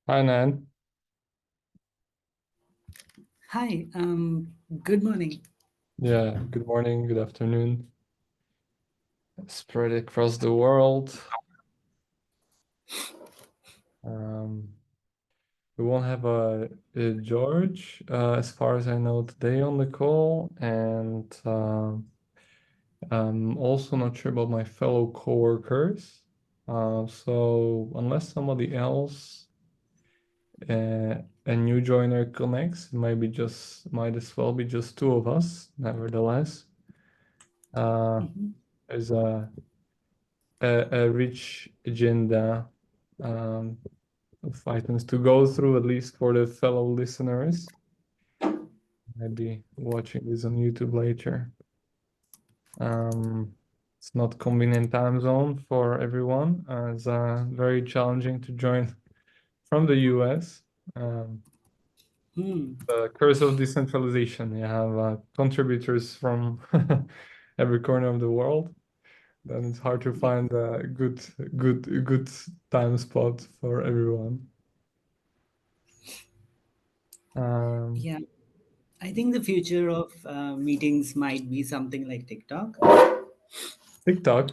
Hi, Nan. Hi, good morning. Yeah, good morning, good afternoon. Spread across the world. Um, we won't have a George, as far as I know, today on the call, and I'm also not sure about my fellow coworkers. So unless somebody else, a new joiner connects, might as well be just two of us. Nevertheless, uh, Mhm. there's a rich agenda um, of items to go through, at least for the fellow listeners. Maybe watching this on YouTube later. Um, it's not convenient time zone for everyone. It's very challenging to join from the US. Um, Hmm. the curse of decentralization. You have contributors from every corner of the world. Then it's hard to find a good time spot for everyone. Um, Yeah, I think the future of meetings might be something like TikTok. TikTok.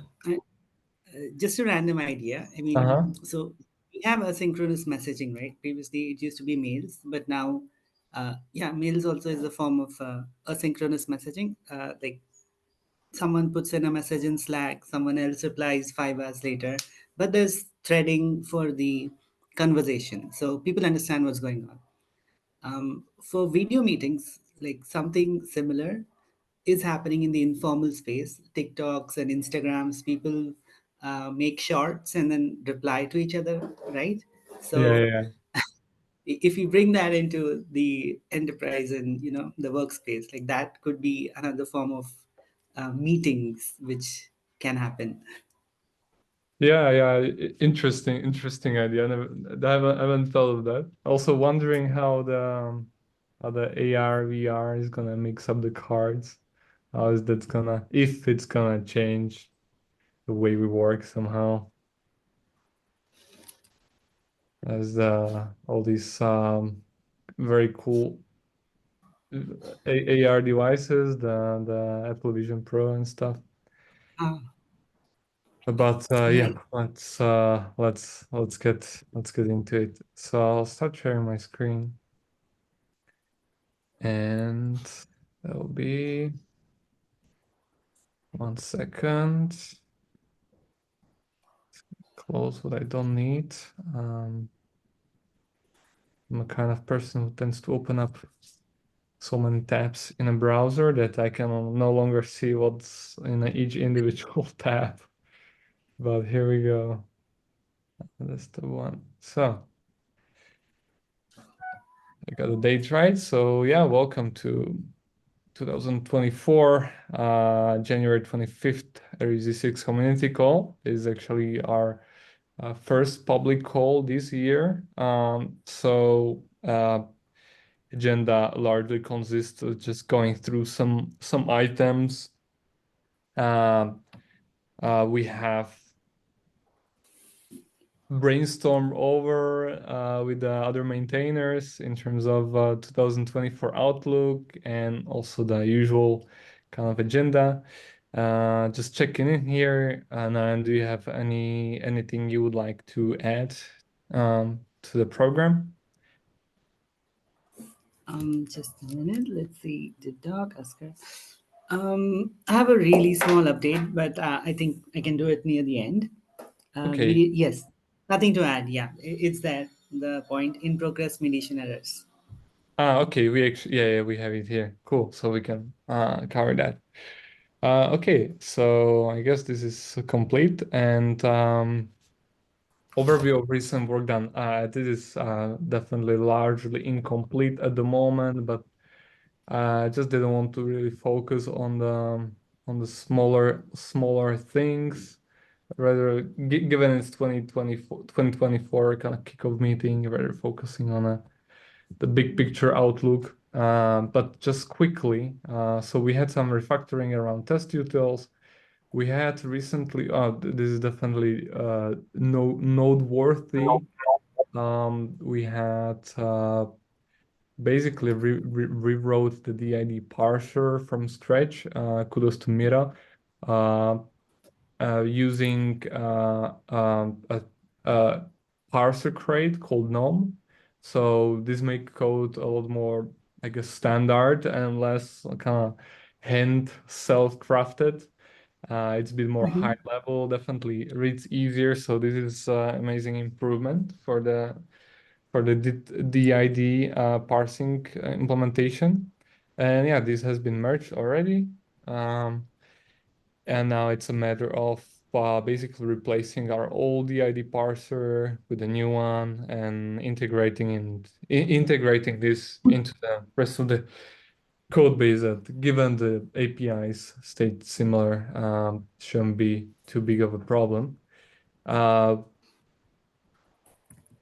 Just a random idea. I mean, Uh-huh. so we have asynchronous messaging, right? Previously, it used to be mails, but now, yeah, mails also is a form of asynchronous messaging. Like someone puts in a message in Slack, someone else replies 5 hours later, but there's threading for the conversation, so people understand what's going on. For video meetings, like something similar is happening in the informal space. TikToks and Instagrams, people make shorts and then reply to each other, right? Yeah, So yeah, if you bring that into the enterprise and the workspace, like that could be another form of meetings which can happen. yeah, yeah. Interesting idea. I haven't thought of that. Also wondering how the AR VR is gonna mix up the cards. How is that gonna if it's gonna change the way we work somehow? As all these very cool AR devices, the Apple Vision Pro and stuff. Ah, But yeah. yeah, let's get into it. So I'll start sharing my screen, and that'll be 1 second. Close what I don't need. Um, I'm a kind of person who tends to open up so many tabs in a browser that I can no longer see what's in each individual tab. But here we go. That's the one. So I got the date right. So yeah, welcome to 2024, January 25th, Aries-vcx community call. This is actually our first public call this year. Agenda largely consists of just going through some items. Um, we have brainstorm over with the other maintainers in terms of 2024 outlook and also the usual kind of agenda. Just checking in here. And do you have anything you would like to add to the program? Just a minute. Let's see. The dog, Oscar. I have a really small update, but I think I can do it near the end. Okay. Yes, nothing to add. Yeah, it's that the point in progress mediation errors. Okay. We actually, yeah, we have it here. Cool. So we can cover that. Okay. So I guess this is complete and overview of recent work done. This is definitely largely incomplete at the moment, but I just didn't want to really focus on the smaller things. Rather, given it's 2024 kind of kickoff meeting, rather focusing on the big picture outlook. But just quickly, so we had some refactoring around test utils. We had recently, this is definitely no noteworthy. We had basically rewrote the DID parser from scratch. Kudos to Mira. Uh, Using a parser crate called GNOME. So this make code a lot more, I guess, standard and less kind of hand self-crafted. It's a bit more high Mm-hmm. level, definitely reads easier. So this is amazing improvement for the DID parsing implementation. And yeah, this has been merged already. Um, and now it's a matter of basically replacing our old DID parser with a new one and integrating this into the rest of the code base that, given the APIs stayed similar, shouldn't be too big of a problem. Uh,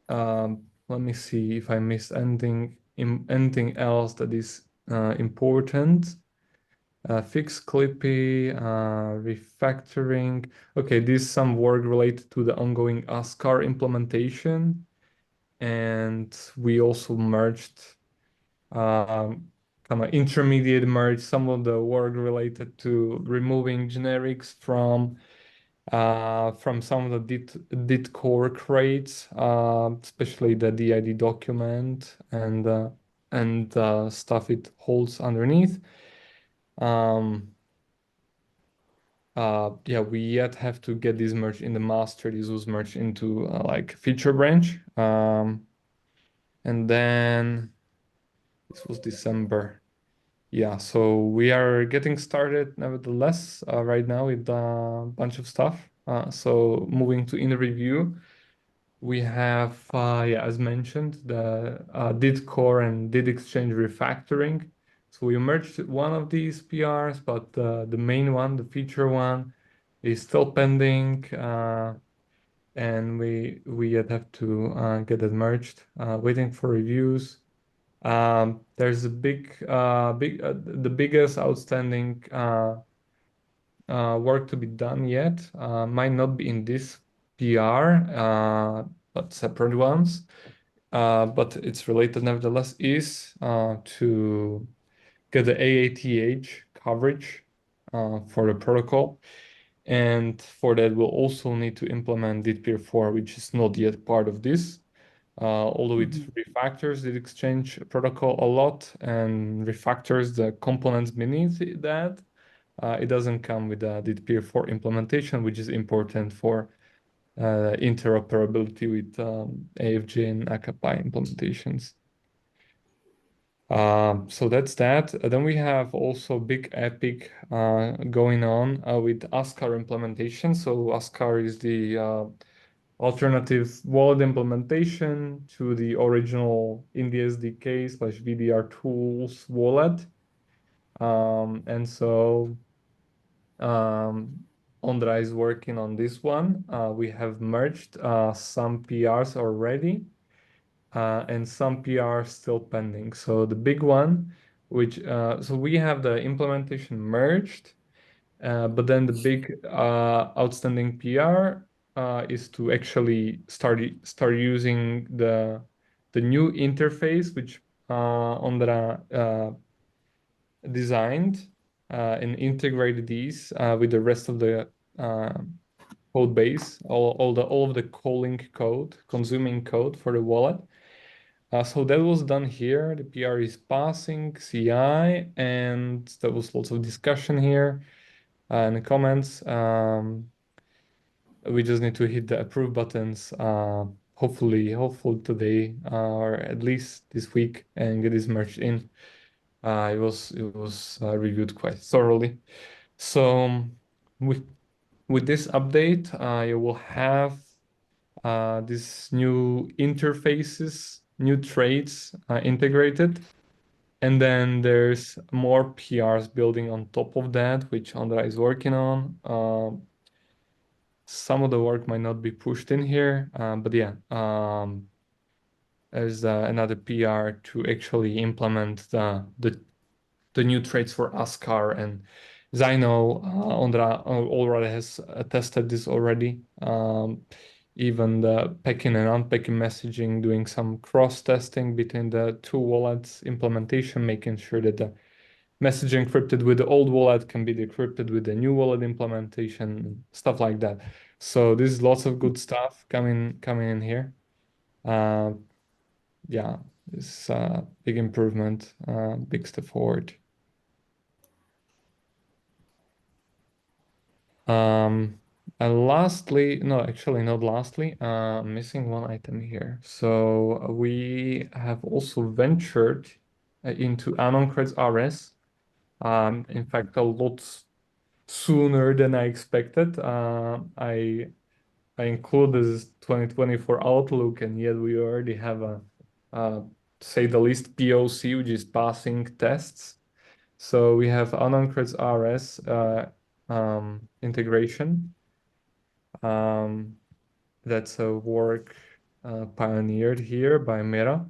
Let me see if I missed anything else that is important. Fix Clippy, refactoring. Okay, this is some work related to the ongoing ASCAR implementation. And we also merged, kind of intermediate merge some of the work related to removing generics from some of the dit core crates, especially the DID document and stuff it holds underneath. Yeah, we yet have to get this merged in the master. This was merged into like feature branch. And then this was December. Yeah, so we are getting started nevertheless right now with a bunch of stuff. So moving to in review, we have, yeah, as mentioned, the did core and did exchange refactoring. So we merged one of these PRs, but the main one, the feature one, is still pending, and we yet have to get it merged. Waiting for reviews. There's a the biggest outstanding work to be done yet. Might not be in this PR, but separate ones. But it's related nevertheless, is to get the AATH coverage for the protocol. And for that, we'll also need to implement DIT 4, which is not yet part of this. Although it Mm-hmm. refactors the exchange protocol a lot and refactors the components beneath that, it doesn't come with a DIT 4 implementation, which is important for interoperability with AFJ and Akapai implementations. So that's that. Then we have also big epic going on with ASCAR implementation. So ASCAR is the alternative wallet implementation to the original in the SDK/VDR tools wallet. And so Ondra is working on this one. We have merged some PRs already, and some PRs still pending. So the big one, so we have the implementation merged, but then the big outstanding PR is to actually start using the new interface which Ondra designed, and integrate these with the rest of the uh, code base, all of the calling code, consuming code for the wallet. So that was done here. The PR is passing CI, and there was lots of discussion here in the comments. We just need to hit the approve buttons, hopefully today, or at least this week, and get this merged in. It was reviewed quite thoroughly. So with with this update, you will have these new interfaces, new traits integrated. And then there's more PRs building on top of that, which Andra is working on. Some of the work might not be pushed in here, but yeah, there's another PR to actually implement the new traits for ASCAR, and as I know, Ondra already has tested this already. even the packing and unpacking messaging, doing some cross testing between the two wallets implementation, making sure that the message encrypted with the old wallet can be decrypted with the new wallet implementation, stuff like that. So this is lots of good stuff coming in here. Uh, yeah, it's a big improvement, big step forward. Um, and lastly, no, actually not lastly, I'm missing one item here. So we have also ventured into AnonCreds RS. In fact, a lot sooner than I expected. I include this 2024 outlook, and yet we already have uh, say the least POC, which is passing tests. So we have AnonCreds RS integration. Um, that's a work pioneered here by Mira.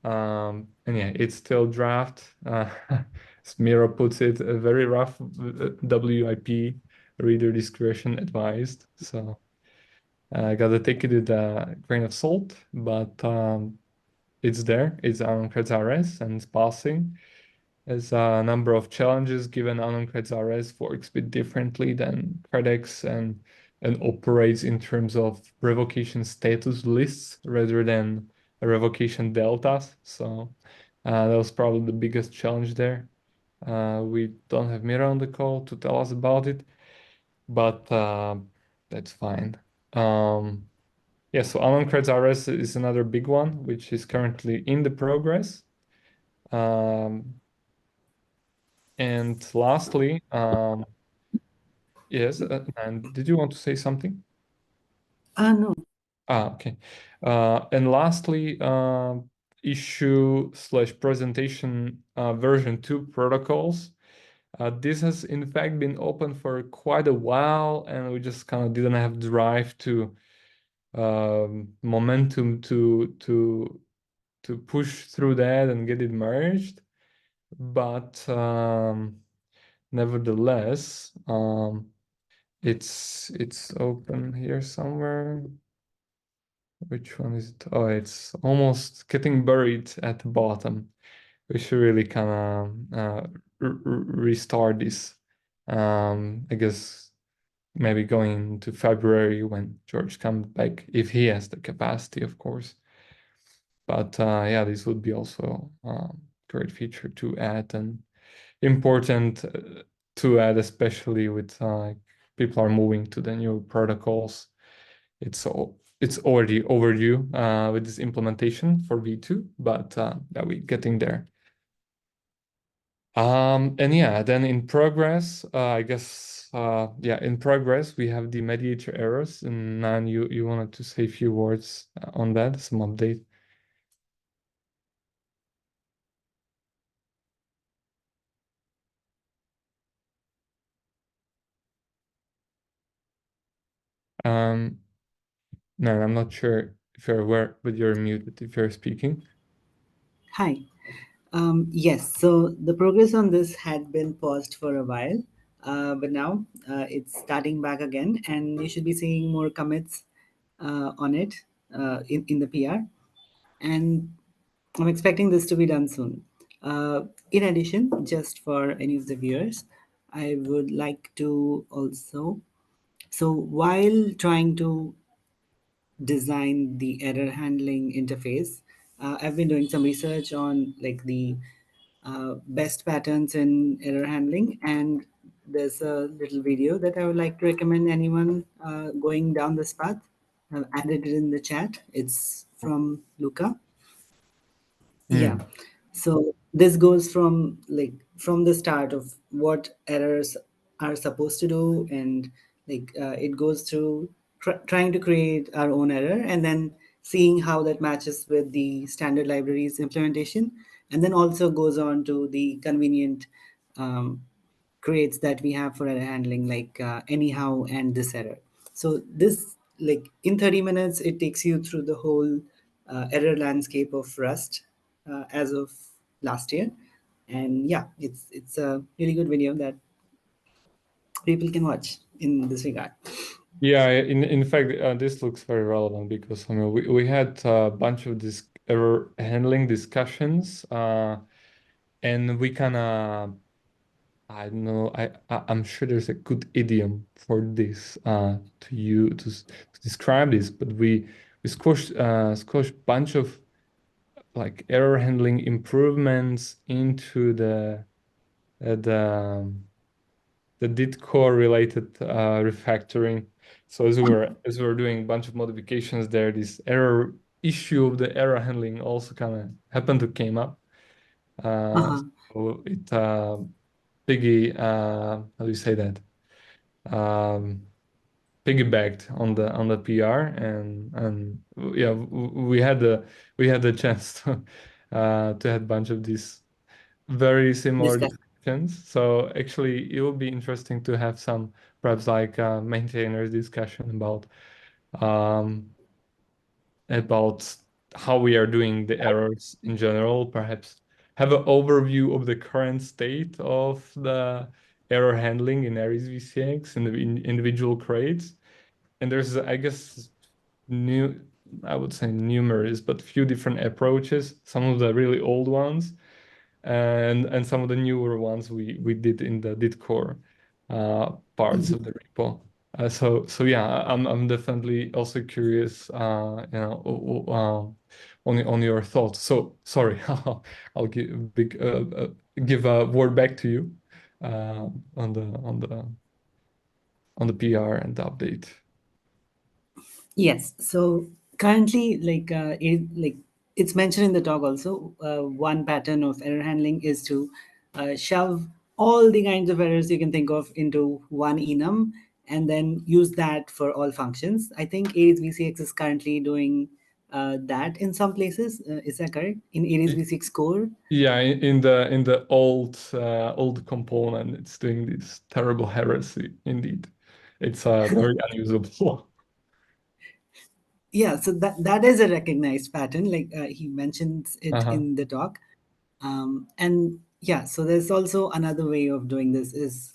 And yeah, it's still draft. As Mira puts it, a very rough WIP, reader discretion advised. So I gotta take it with a grain of salt, but it's there. It's on Creds RS and it's passing. There's a number of challenges given Anoncreds RS works a bit differently than Credex and operates in terms of revocation status lists rather than revocation deltas. So that was probably the biggest challenge there. We don't have Mira on the call to tell us about it, but that's fine. Yeah, so Anoncreds RS is another big one, which is currently in the progress. Um, And lastly, yes, and did you want to say something? No. Okay. And lastly, issue slash presentation version 2 protocols. This has in fact been open for quite a while, and we just kind of didn't have drive to momentum to push through that and get it merged. But nevertheless, it's open here somewhere. Which one is it? Oh, it's almost getting buried at the bottom. We should really kind of restart this. I guess maybe going into February when George comes back, if he has the capacity, of course. But yeah, this would be also great feature to add and important to add, especially with people are moving to the new protocols. It's already overdue with this implementation for V2, but yeah, we're getting there. And yeah, then in progress, I guess yeah, in progress we have the mediator errors, and Nan, you wanted to say a few words on that, some update. Um, no, I'm not sure if you're aware, but you're muted if you're speaking. Hi. Yes, so the progress on this had been paused for a while, but now it's starting back again, and you should be seeing more commits on it in the PR. And I'm expecting this to be done soon. In addition, just for any of the viewers, I would like to also, so while trying to design the error handling interface, I've been doing some research on like the best patterns in error handling, and there's a little video that I would like to recommend anyone going down this path. I've added it in the chat. It's from Luca. Yeah. Mm. So this goes from like from the start of what errors are supposed to do, and like it goes through trying to create our own error, and then seeing how that matches with the standard libraries implementation, and then also goes on to the convenient um, creates that we have for error handling, like anyhow and this error. So this, like in 30 minutes it takes you through the whole error landscape of Rust as of last year. And yeah, it's a really good video that people can watch in this regard. Yeah, in fact, this looks very relevant because I mean we had a bunch of this error handling discussions, and we kind of I don't know I'm sure there's a good idiom for this to describe this, but we squashed bunch of like error handling improvements into the the did core related refactoring. So as we were doing a bunch of modifications there, this error issue of the error handling also kind of happened to came up. Uh, Uh-huh. so it piggy how do you say that? Um, Piggybacked on the PR and yeah we had the chance to have a bunch of these very similar Discuss. discussions. So actually, it will be interesting to have some perhaps like maintainers discussion um, about how we are doing the errors in general. Perhaps have an overview of the current state of the error handling in Aries-vcx in the individual crates. And there's, I guess, new, I would say numerous, but few different approaches. Some of the really old ones and some of the newer ones we did in the did core parts of Mhm. the repo. So yeah, I'm definitely also curious, on your thoughts. So sorry, I'll give a word back to you on the PR and the update. Yes. So currently, it's mentioned in the talk also. One pattern of error handling is to shove all the kinds of errors you can think of into one enum and then use that for all functions. I think Aries VCX is currently doing that in some places. Is that correct? In Aries VCX core? Yeah, in the old component, it's doing this terrible heresy indeed. It's very unusable. Yeah. So that is a recognized pattern. Like he mentions it Uh-huh. in the talk. And yeah, so there's also another way of doing this is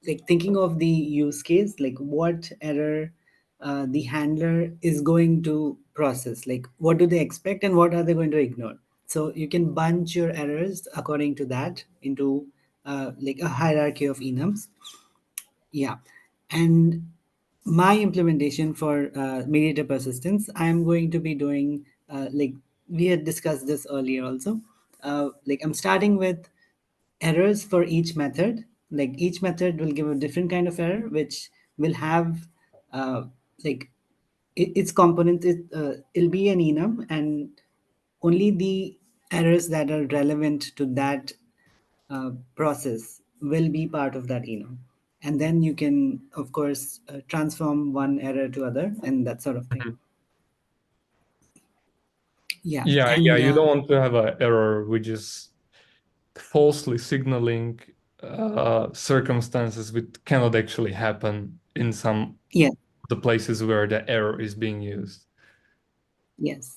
like thinking of the use case, like what error the handler is going to process, like what do they expect and what are they going to ignore. So you can bunch your errors according to that into like a hierarchy of enums. Yeah. And my implementation for mediator persistence, I'm going to be doing like we had discussed this earlier also. Like I'm starting with errors for each method. Like each method will give a different kind of error, which will have uh, like its component. It'll be an enum, and only the errors that are relevant to that process will be part of that enum, and then you can of course transform one error to other and that sort of thing. Mhm. Yeah. Yeah, And you don't want to have an error which is falsely signaling circumstances which cannot actually happen in some yeah, of the places where the error is being used. yes.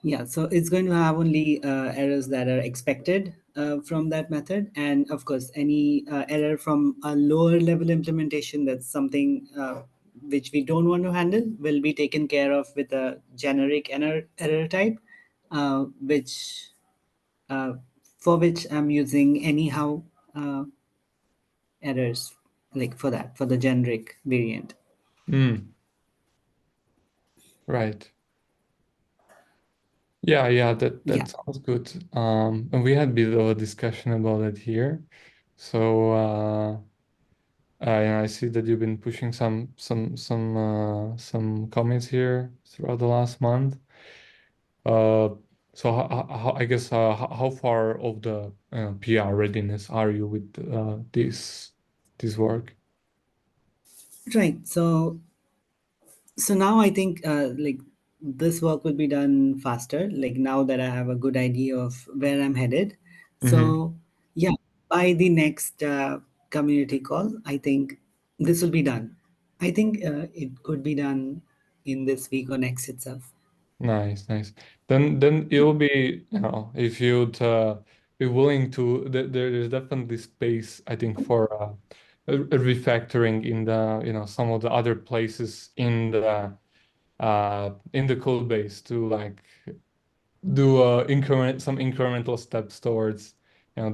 Yeah, so it's going to have only errors that are expected from that method. And of course, any error from a lower level implementation, that's something which we don't want to handle, will be taken care of with a generic error type, which uh, for which I'm using anyhow errors, like for that, for the generic variant. Mm, right. Yeah, Yeah. that sounds good. And we had a bit of a discussion about it here. So yeah, I see that you've been pushing some comments here throughout the last month. Uh, so I guess how far of the PR readiness are you with this work? Right. So now I think like this work will be done faster. Like now that I have a good idea of where I'm headed. Hmm. So yeah, by the next community call, I think this will be done. I think it could be done in this week or next itself. Nice, nice. Then it will be, if you'd be willing to, there's definitely space, I think, for refactoring in the, some of the other places in the code base to like do some incremental steps towards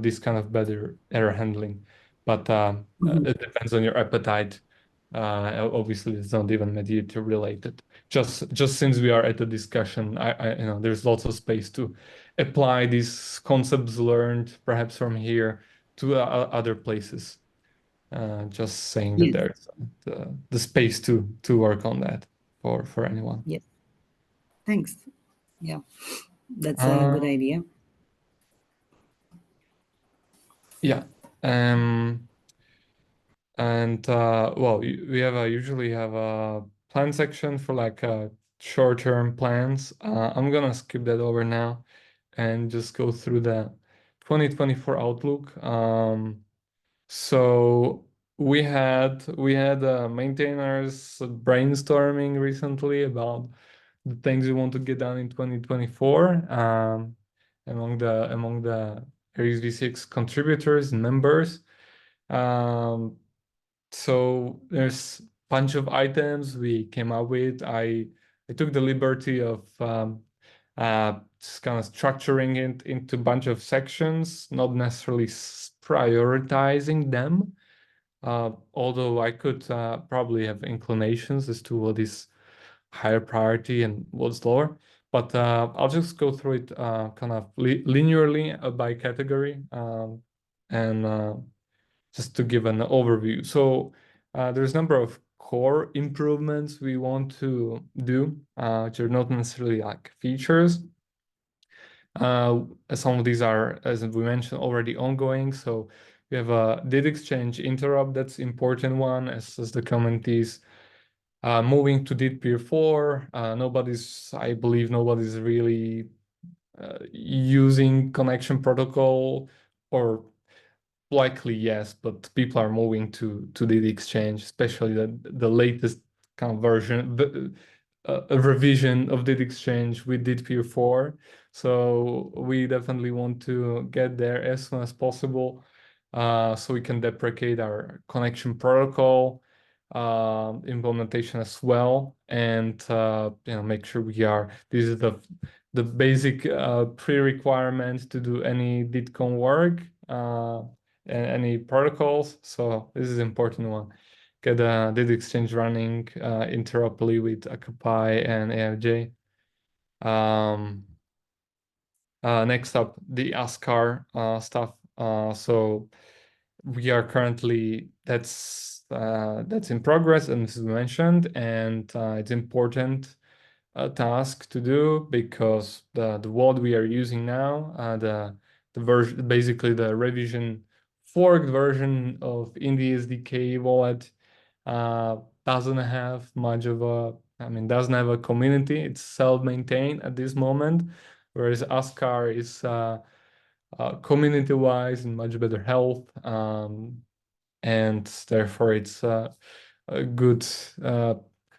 this kind of better error handling. But Mhm. it depends on your appetite. Obviously, it's not even mediator related. Just since we are at the discussion, there's lots of space to apply these concepts learned perhaps from here to other places. Just saying that Yes. there's the space to work on that for anyone. Yes. Thanks. Yeah, that's a Uh, good idea. yeah. Um, and well, we usually have a plan section for like short-term plans. I'm gonna skip that over now and just go through the 2024 outlook. So we had maintainers brainstorming recently about the things we want to get done in 2024. Among the Aries-vcx contributors and members. Um, so there's a bunch of items we came up with. I took the liberty of just kind of structuring it into a bunch of sections, not necessarily prioritizing them. Although I could probably have inclinations as to what is higher priority and what's lower. But I'll just go through it kind of linearly by category, and just to give an overview. So there's a number of core improvements we want to do, which are not necessarily like features. Some of these are, as we mentioned, already ongoing. So we have a did exchange interrupt. That's important one as the communities moving to did peer 4. I believe nobody's really using connection protocol, or likely yes, but people are moving to the exchange, especially the latest kind of version, a revision of the exchange with DID 4. So we definitely want to get there as soon as possible, so we can deprecate our connection protocol implementation as well, and make sure we are. This is the basic pre-requirement to do any DIDCOM work. And any protocols. So this is important one. Get a did exchange running interoperably with Occupy and AFJ. Um, Next up, the ASCAR stuff. So we are currently that's in progress, and this is mentioned, and it's important task to do because the wallet we are using now, the version, basically the revision forked version of Indie SDK wallet, uh, doesn't have much of a, doesn't have a community. It's self-maintained at this moment, whereas Ascar is community-wise in much better health, and therefore it's a good,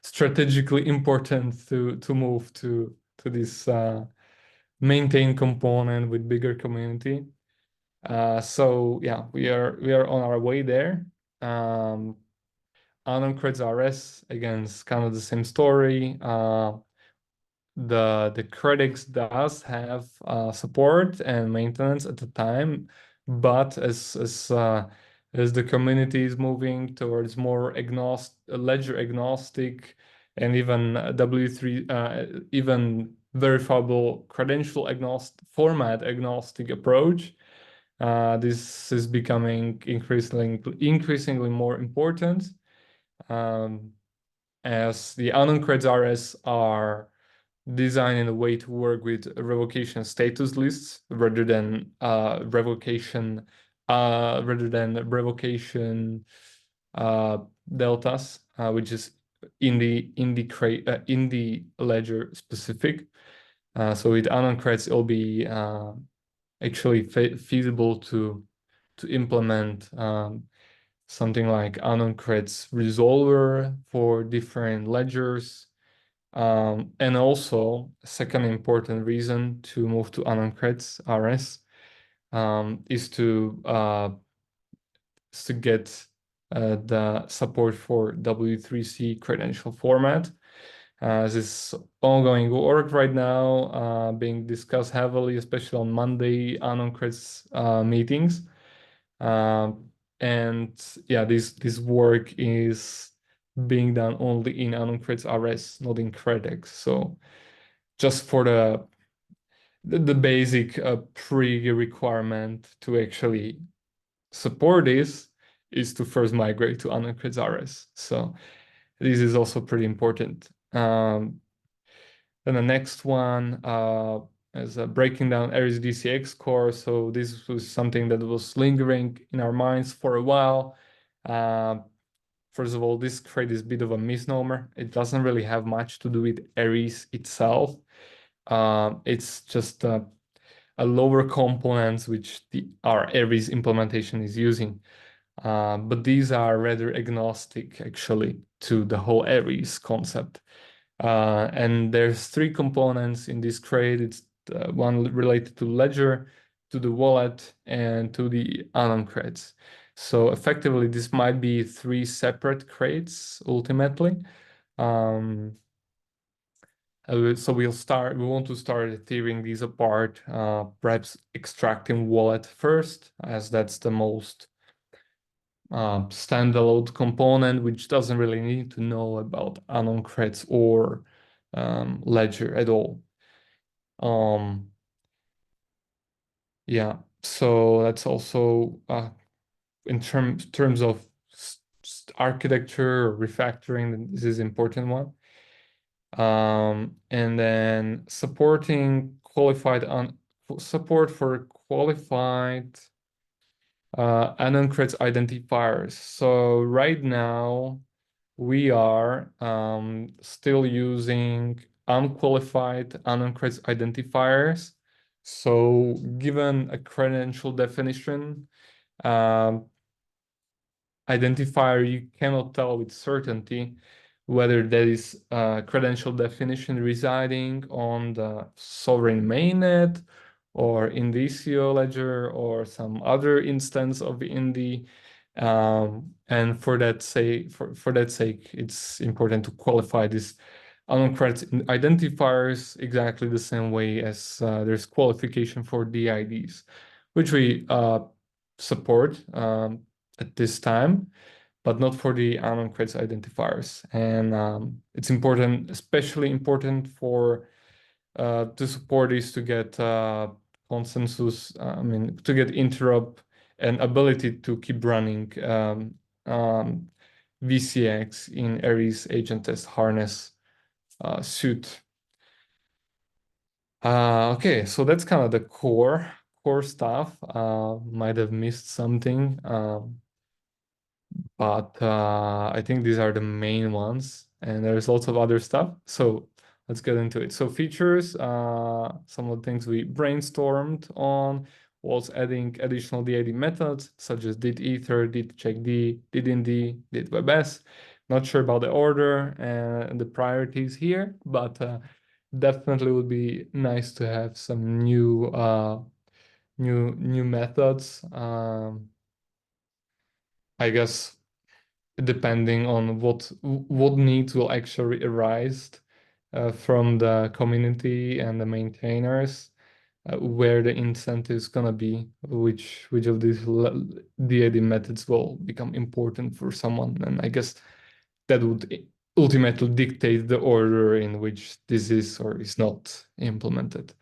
strategically important to move to this maintain component with bigger community. So yeah, we are on our way there. Unknown creds RS, again, it's kind of the same story. The Credix does have support and maintenance at the time, but as the community is moving towards more ledger agnostic, and even W3, even verifiable credential agnostic, format agnostic approach, this is becoming increasingly more important, um, as the unknown creds RS are designed in a way to work with revocation status lists rather than revocation deltas, which is in the ledger specific. So with unknown creds, it'll be actually feasible to implement something like unknown creds resolver for different ledgers. And also, second important reason to move to uncreds RS is to get the support for W3C credential format. This is ongoing work right now, being discussed heavily, especially on Monday Anon-Creds meetings. And yeah, this work is being done only in Anon-Creds RS, not in Credex. So just for the basic pre-requirement to actually support this is to first migrate to Anon-Creds RS. So this is also pretty important. Then the next one is breaking down Aries-vcx core. So this was something that was lingering in our minds for a while. First of all, this crate is a bit of a misnomer. It doesn't really have much to do with Aries itself. It's just a lower components which our Aries implementation is using. But these are rather agnostic actually to the whole Aries concept. And there's three components in this crate. It's one related to ledger, to the wallet, and to the Anon crates. So effectively, this might be three separate crates ultimately. So we want to start tearing these apart, perhaps extracting wallet first, as that's the most standalone component, which doesn't really need to know about Anon creds or ledger at all. Yeah, so that's also in terms of architecture or refactoring, this is important one. And then support for qualified Anon creds identifiers. So right now we are still using unqualified Anon creds identifiers. So given a credential definition, um, identifier, you cannot tell with certainty whether that is a credential definition residing on the sovereign mainnet or in the ECO ledger or some other instance of Indy. And for that sake, it's important to qualify this uncredited identifiers exactly the same way as there's qualification for DIDs, which we support at this time, but not for the Anon creds identifiers. And it's important, especially important for to support is to get consensus, to get interop and ability to keep running VCX in Aries agent test harness suite. Okay, so that's kind of the core stuff. Might have missed something. But I think these are the main ones, and there's lots of other stuff. So let's get into it. So features, some of the things we brainstormed on was adding additional DID methods such as did ether, did check D, did indy, did webs. Not sure about the order and the priorities here, but definitely would be nice to have some new methods. I guess depending on what needs will actually arise from the community and the maintainers, where the incentive is gonna be, which of these DAD methods will become important for someone, and I guess that would ultimately dictate the order in which this is or is not implemented.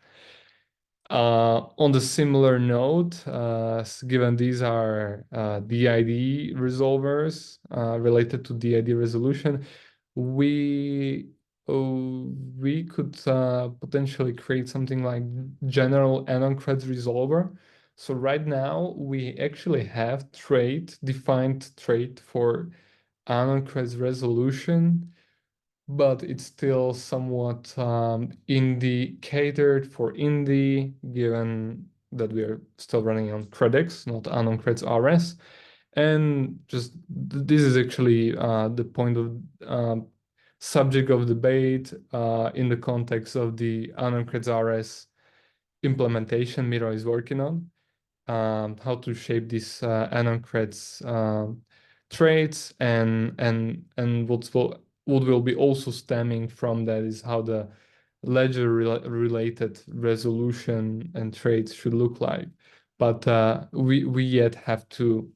On the similar note, given these are DID resolvers related to DID resolution, we we could potentially create something like general Anon-Creds resolver. So right now we actually have defined trait for Anon-Creds resolution, but it's still somewhat indie catered for indie, given that we are still running on Credex, not Anon Creds RS. And just this is actually the point of subject of debate in the context of the Anon Creds RS implementation Miro is working on, how to shape this Anon Creds traits, and what will be also stemming from that is how the ledger related resolution and traits should look like. But we yet have to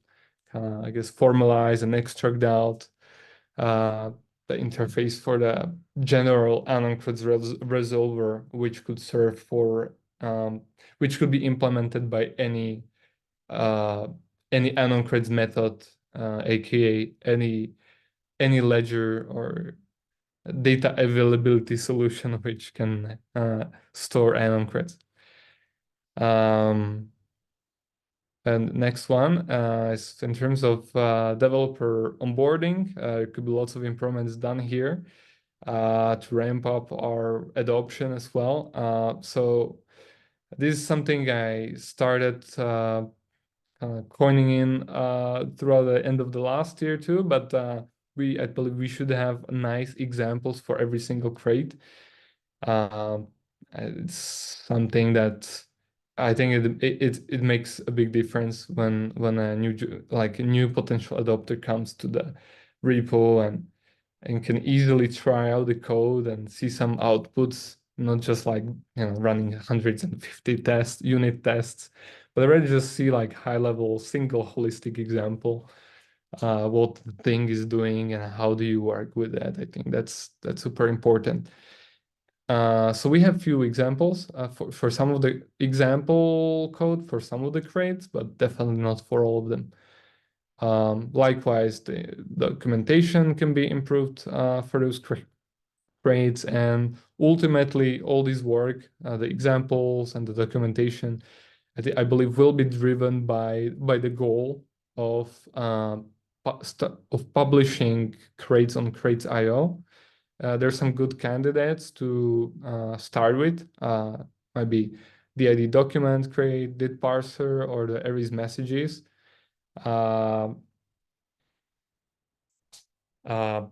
I guess formalize and extract out uh, the interface for the general unencrypted resolver, which could serve for which could be implemented by uh, any unencrypted method, aka any ledger or data availability solution which can store unencrypted. Um, and next one is in terms of developer onboarding. There could be lots of improvements done here to ramp up our adoption as well. So this is something I started coining in throughout the end of the last year too, but I believe we should have nice examples for every single crate. Um, it's something that I think it makes a big difference when a a new potential adopter comes to the repo and can easily try out the code and see some outputs, not just like running 150 unit tests, but already just see like high level single holistic example what the thing is doing and how do you work with that. I think that's super important. So we have few examples for some of the example code for some of the crates, but definitely not for all of them. Likewise, the documentation can be improved for those crates, and ultimately all this work, the examples and the documentation, I believe will be driven by the goal of publishing crates on Crates.io. There's some good candidates to start with. Maybe the ID document crate, did parser, or the Aries messages. Uh,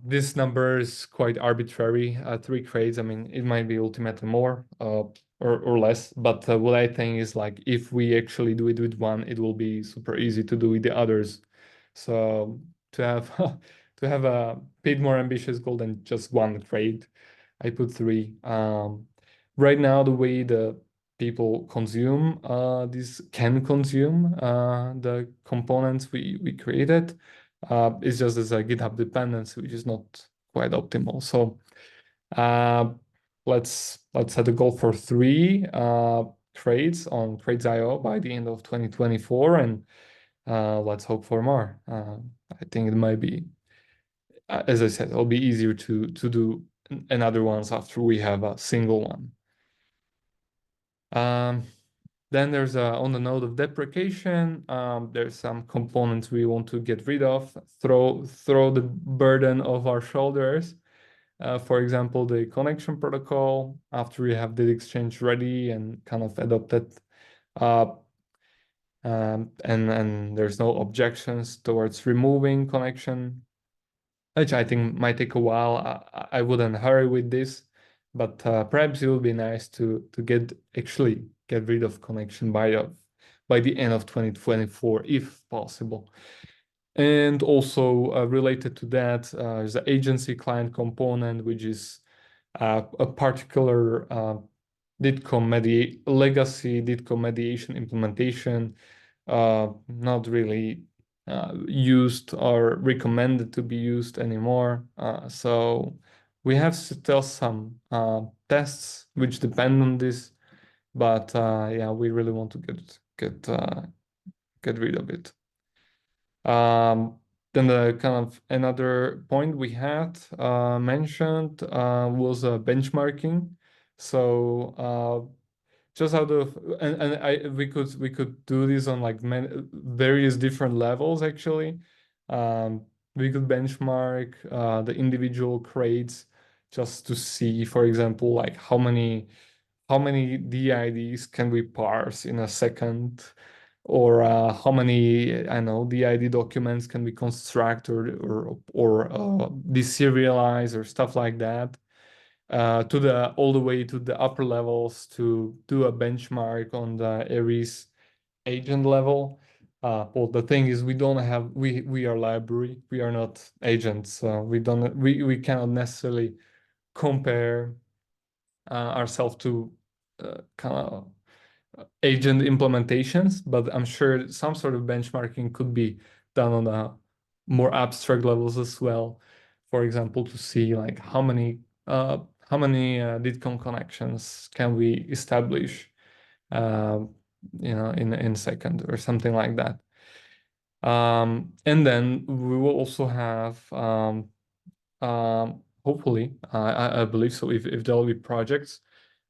this number is quite arbitrary. 3 crates. I mean, it might be ultimately more or less. But what I think is like if we actually do it with one, it will be super easy to do with the others. So to have to have a bit more ambitious goal than just 1 crate, I put 3. Right now, the way the people consume can consume the components we created. It's just as a GitHub dependency, which is not quite optimal. So uh, let's set a goal for 3 crates on Crates.io by the end of 2024, and let's hope for more. I think it might be, as I said, it'll be easier to do another ones after we have a single one. Um, then there's on the note of deprecation, there's some components we want to get rid of, throw the burden off our shoulders. For example, the connection protocol, after we have the exchange ready and kind of adopted, uh, and there's no objections towards removing connection, which I think might take a while. I wouldn't hurry with this, but perhaps it would be nice to get rid of connection by the end of 2024, if possible. And also related to that, is the agency client component, which is a particular legacy DITCOM mediation implementation, not really used or recommended to be used anymore. So we have still some tests which depend on this, but yeah, we really want to get rid of it. Then the kind of another point we had mentioned was benchmarking. So just out of and we could do this on like various different levels actually. We could benchmark the individual crates just to see, for example, like how many DIDs can we parse in a second, or how many I know DID documents can we construct or deserialize or stuff like that, to the all the way to the upper levels to do a benchmark on the Aries agent level. Well, the thing is, we are library. We are not agents, so we cannot necessarily compare ourselves to kind of agent implementations, but I'm sure some sort of benchmarking could be done on a more abstract levels as well. For example, to see like how many DITCOM connections can we establish, uh, in a second or something like that. And then we will also have, hopefully, I believe so, if there will be projects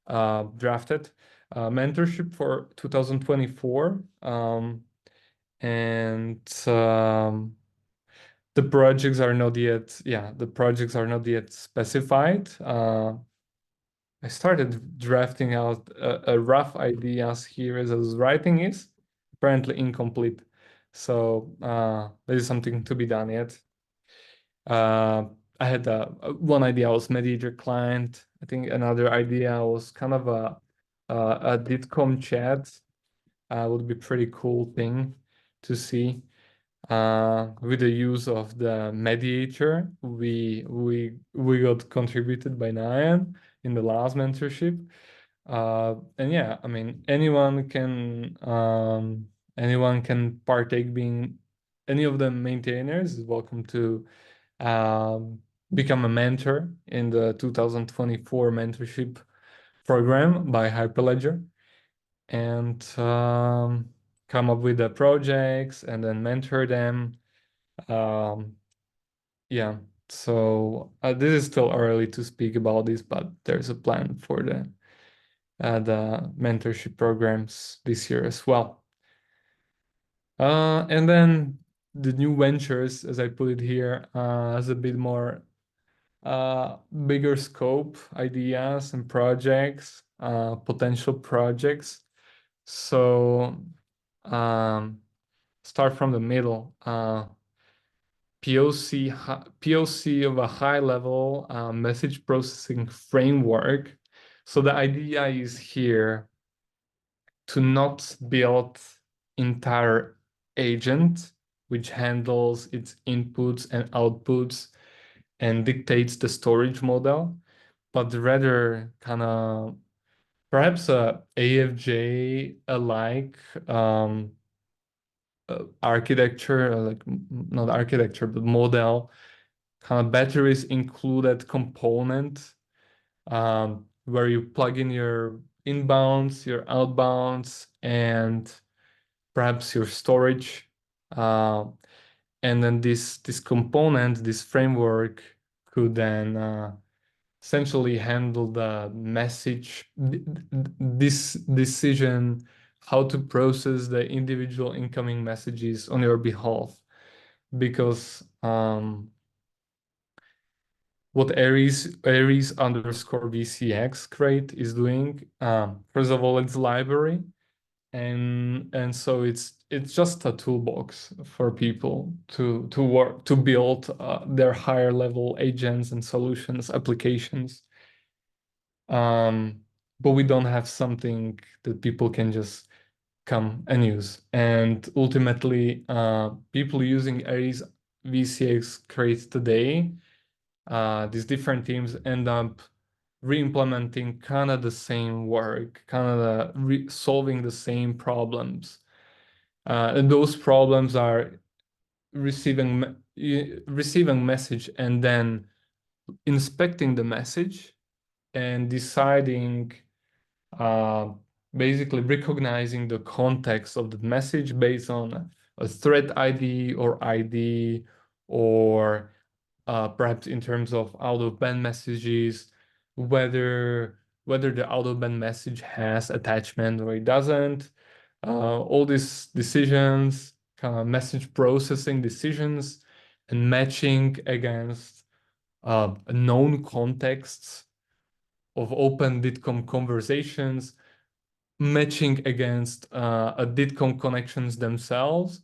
drafted, mentorship for 2024. And the projects are not yet specified. I started drafting out a rough ideas here as writing is apparently incomplete. So there is something to be done yet. I had one idea was mediator client. I think another idea was kind of a Ditcom chat. Would be pretty cool thing to see. With the use of the mediator, we got contributed by Nayan in the last mentorship. And yeah, I mean anyone can partake, being any of the maintainers is welcome to um, become a mentor in the 2024 mentorship program by Hyperledger, and come up with the projects and then mentor them. Um, yeah, so this is still early to speak about this, but there's a plan for the mentorship programs this year as well. And then the new ventures, as I put it here, has a bit more bigger scope ideas and projects, potential projects. So start from the middle. POC of a high level message processing framework. So the idea is here to not build entire agent which handles its inputs and outputs and dictates the storage model, but rather kind of perhaps a AFJ alike architecture, like not architecture, but model, kind of batteries included component, where you plug in your inbounds, your outbounds, and perhaps your storage. Uh, and then this component, this framework could then essentially handle the message, this decision, how to process the individual incoming messages on your behalf. Because what Aries_vcx create is doing, first of all, it's library, and so it's just a toolbox for people to work to build their higher level agents and solutions applications. But we don't have something that people can just come and use. And ultimately, people using Aries VCX create today, these different teams end up re-implementing kind of the same work, kind of solving the same problems. And those problems are receiving message and then inspecting the message and deciding, uh, basically recognizing the context of the message based on a thread ID or ID, or perhaps in terms of out-of-band messages, whether the out-of-band message has attachment or it doesn't. All these decisions, kind of message processing decisions, and matching against known contexts of open DITCOM conversations, matching against a DITCOM connections themselves.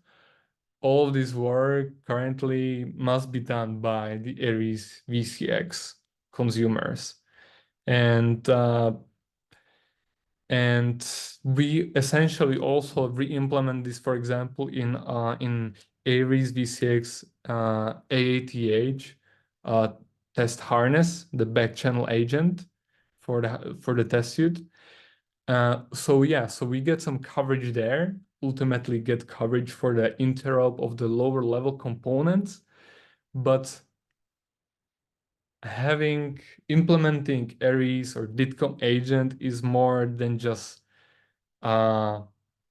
All of this work currently must be done by the Aries VCX consumers. And And we essentially also re-implement this, for example, in Aries-vcx AATH test harness, the back channel agent for the test suite. So yeah, so we get some coverage there, ultimately get coverage for the interop of the lower level components, but implementing Aries or DITCOM agent is more than just uh,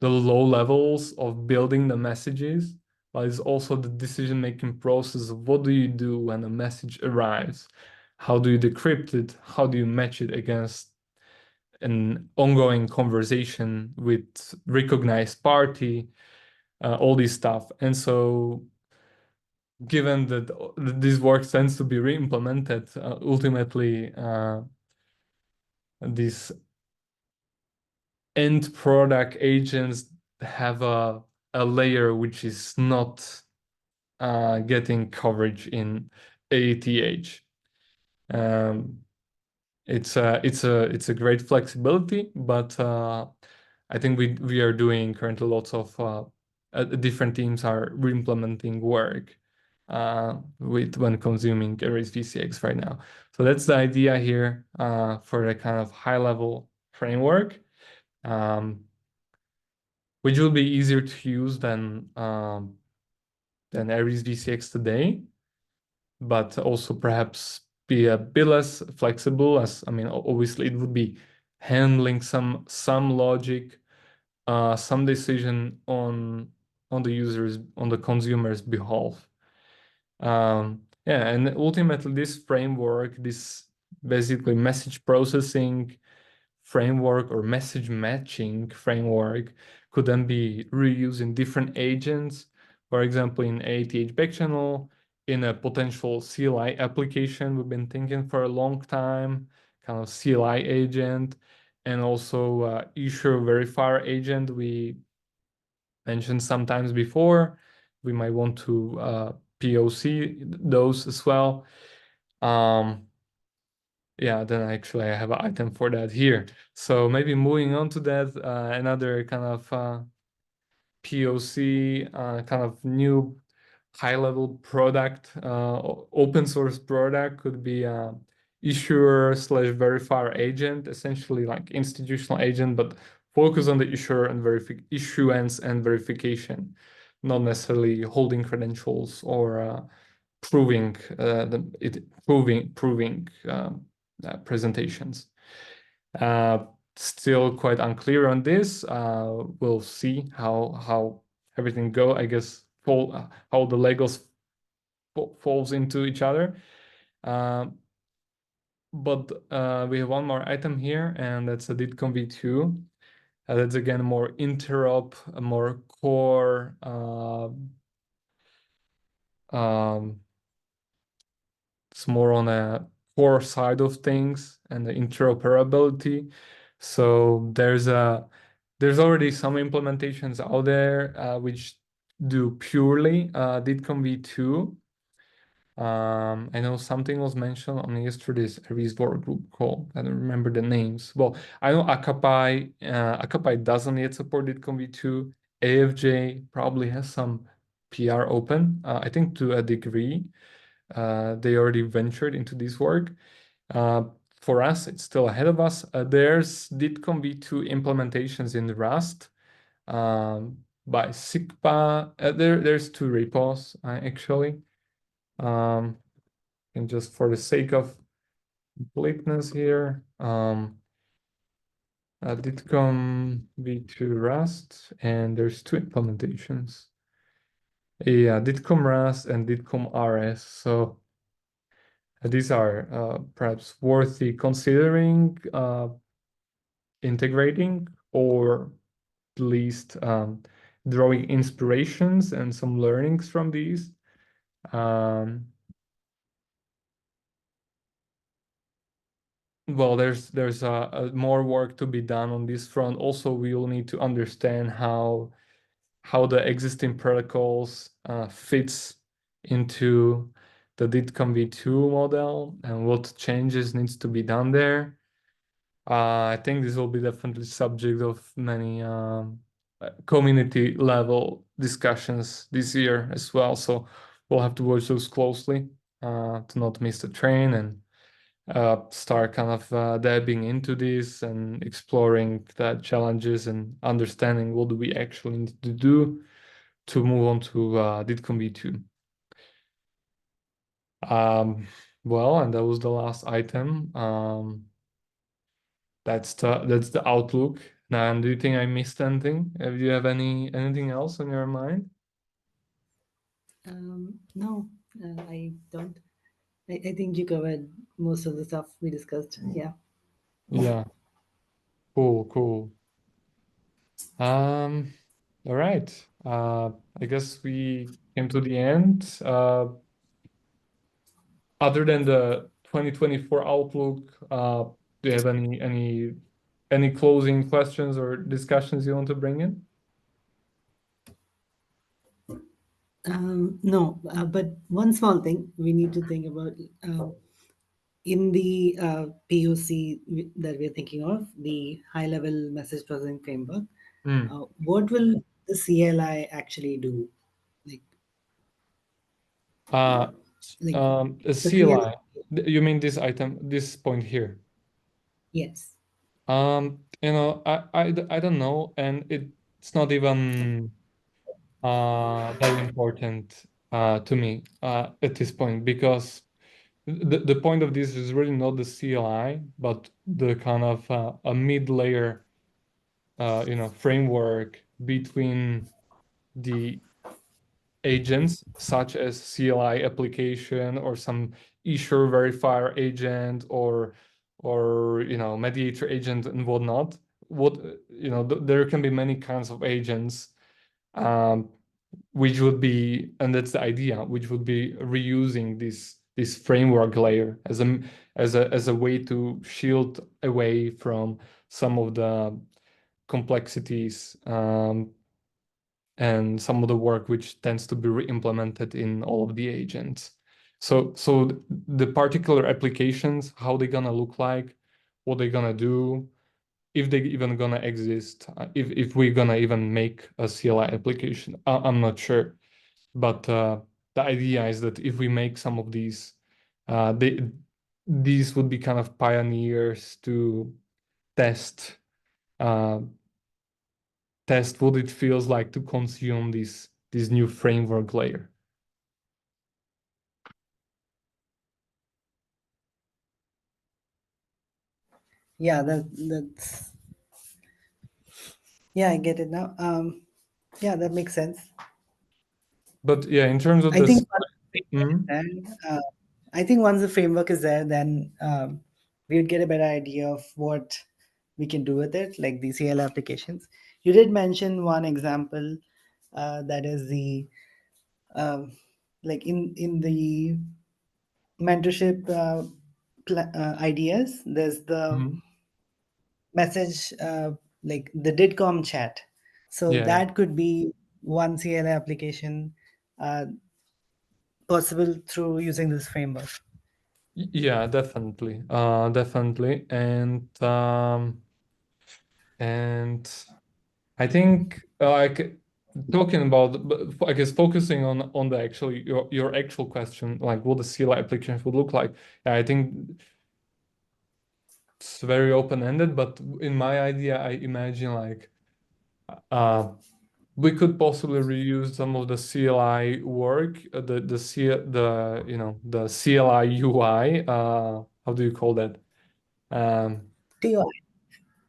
the low levels of building the messages, but it's also the decision-making process of what do you do when a message arrives? How do you decrypt it? How do you match it against an ongoing conversation with recognized party? All this stuff. And so given that this work tends to be re-implemented, ultimately these end product agents have a layer which is not getting coverage in AETH. Um, it's a great flexibility, but I think we are doing currently lots of different teams are re-implementing work with when consuming Aries-vcx right now. So that's the idea here for a kind of high level framework, which will be easier to use than Aries-vcx today, but also perhaps be a bit less flexible. As I mean, obviously it would be handling some logic, some decision on the users, on the consumer's behalf. Yeah, and ultimately this framework, this basically message processing framework or message matching framework could then be reused in different agents. For example, in AATH backchannel, in a potential CLI application, we've been thinking for a long time, kind of CLI agent, and also issue verifier agent we mentioned sometimes before. We might want to POC those as well. Yeah, then actually I have an item for that here. So maybe moving on to that, another kind of POC, kind of new high-level product, open source product could be issuer slash verifier agent, essentially like institutional agent, but focus on the issuer and issuance and verification, not necessarily holding credentials or proving presentations. Still quite unclear on this. We'll see how everything go. I guess how the Legos falls into each other. But we have one more item here, and that's a DITCOM v2. That's again more interop, a more core. It's more on a core side of things and the interoperability. So there's already some implementations out there which do purely DITCOM v2. I know something was mentioned on yesterday's Aries work group call. I don't remember the names. Well, I know Akapai doesn't yet support DITCOM v2. AFJ probably has some PR open, I think to a degree. They already ventured into this work. For us, it's still ahead of us. There's DITCOM v2 implementations in Rust by SIGPA. There's two repos actually. And just for the sake of completeness here, DITCOM v2 Rust, and there's two implementations. Yeah, DITCOM Rust and DITCOM RS. So these are perhaps worthy considering integrating, or at least drawing inspirations and some learnings from these. Well, there's more work to be done on this front. Also, we will need to understand how the existing protocols fits into the DITCOM v2 model and what changes needs to be done there. I think this will be definitely subject of many community level discussions this year as well. So we'll have to watch those closely to not miss the train and start kind of dabbing into this and exploring the challenges and understanding what do we actually need to do to move on to DITCOM V2. Um, well, and that was the last item. That's the outlook. Now, do you think I missed anything? Do you have anything else on your mind? No, I don't. I think you covered most of the stuff we discussed. Yeah. Yeah, cool, cool. Um, all right. I guess we came to the end. Other than the 2024 outlook, do you have any closing questions or discussions you want to bring in? No, but one small thing we need to think about in the POC that we're thinking of, the high level message processing framework, Mm. what will the CLI actually do? Like, Uh, like a the CLI, CLI. You mean this item, this point here? yes. I don't know, and it's not even that important to me at this point because the point of this is really not the CLI, but the kind of a mid-layer, framework between the agents such as CLI application or some issue verifier agent or mediator agent and whatnot. What there can be many kinds of agents, um, which would be, and that's the idea, which would be reusing this framework layer as a way to shield away from some of the complexities, and some of the work which tends to be re-implemented in all of the agents. So the particular applications, how they're gonna look like, what they're gonna do, if they even gonna exist, if we're gonna even make a CLI application, I'm not sure. But the idea is that if we make some of these, these would be kind of pioneers to test uh, test what it feels like to consume this new framework layer. Yeah, that's yeah, I get it now. Yeah, that makes sense. But yeah, in terms of I this, think once the framework is Mhm. there, I think once the framework is there, then we would get a better idea of what we can do with it, like the CL applications. You did mention one example, that is the um like in the mentorship ideas. There's the Mhm. message, like the didcom chat. So Yeah, yeah. that could be one CL application uh, possible through using this framework. Yeah, definitely, definitely, and I think like talking about, but I guess focusing on the actually your actual question, like what the CLI applications would look like. Yeah, I think it's very open-ended, but in my idea, I imagine like uh, we could possibly reuse some of the CLI work, the CLI UI. How do you call that? Um, TOI.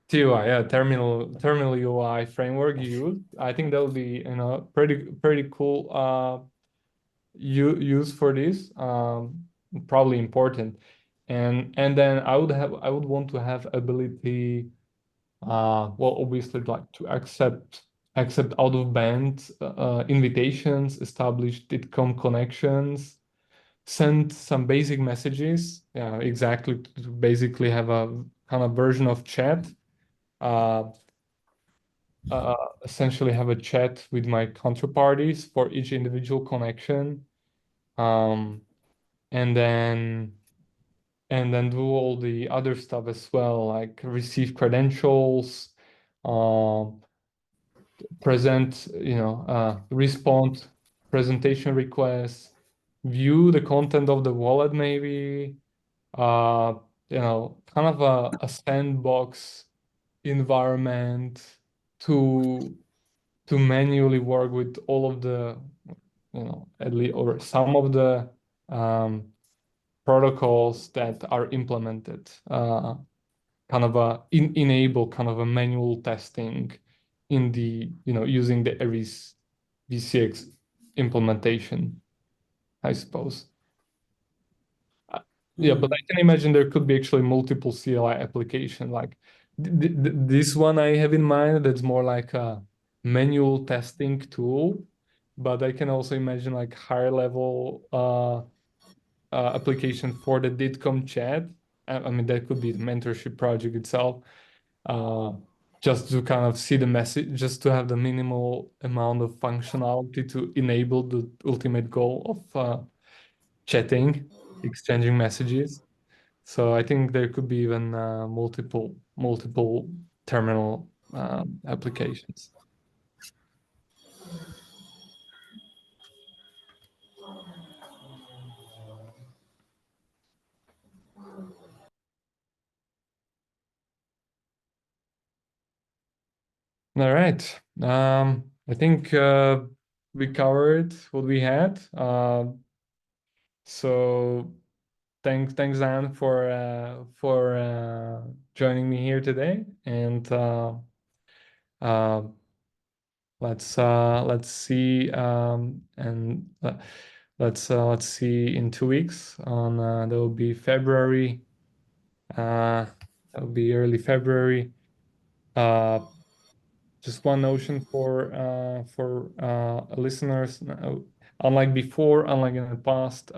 TUI, yeah, terminal UI framework you use. I think that would be pretty cool use for this. Probably important, and then I would want to have ability. Well, obviously, like to accept out of band invitations, establish DITCOM connections, send some basic messages. Yeah, exactly, to basically have a kind of version of chat. Uh, Essentially have a chat with my counterparties for each individual connection. Um, and then and then do all the other stuff as well, like receive credentials, um, present, respond presentation requests, view the content of the wallet, maybe, uh, kind of a sandbox environment to manually work with all of the, at least or some of the um, protocols that are implemented. Kind of enable kind of a manual testing in the, using the Aries VCX implementation, I suppose. Yeah, but I Hmm. can imagine there could be actually multiple CLI application. Like this one I have in mind, that's more like a manual testing tool, but I can also imagine like higher level application for the DITCOM chat. I mean, that could be the mentorship project itself. Uh, just to kind of see the message, just to have the minimal amount of functionality to enable the ultimate goal of chatting, exchanging messages. So I think there could be even multiple terminal applications. All right. I think we covered what we had. So thanks Dan for joining me here today, and uh, let's see and let's see in 2 weeks on that will be February. That will be early February. Uh, just one notion for listeners. Unlike before, unlike in the past,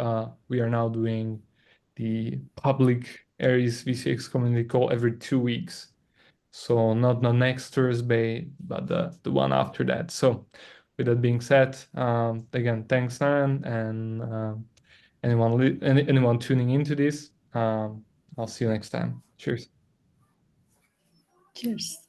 we are now doing the public Aries-vcx community call every 2 weeks. So not the next Thursday, but the one after that. So with that being said, again, thanks, Nan, and anyone tuning into this. I'll see you next time. Cheers. Cheers.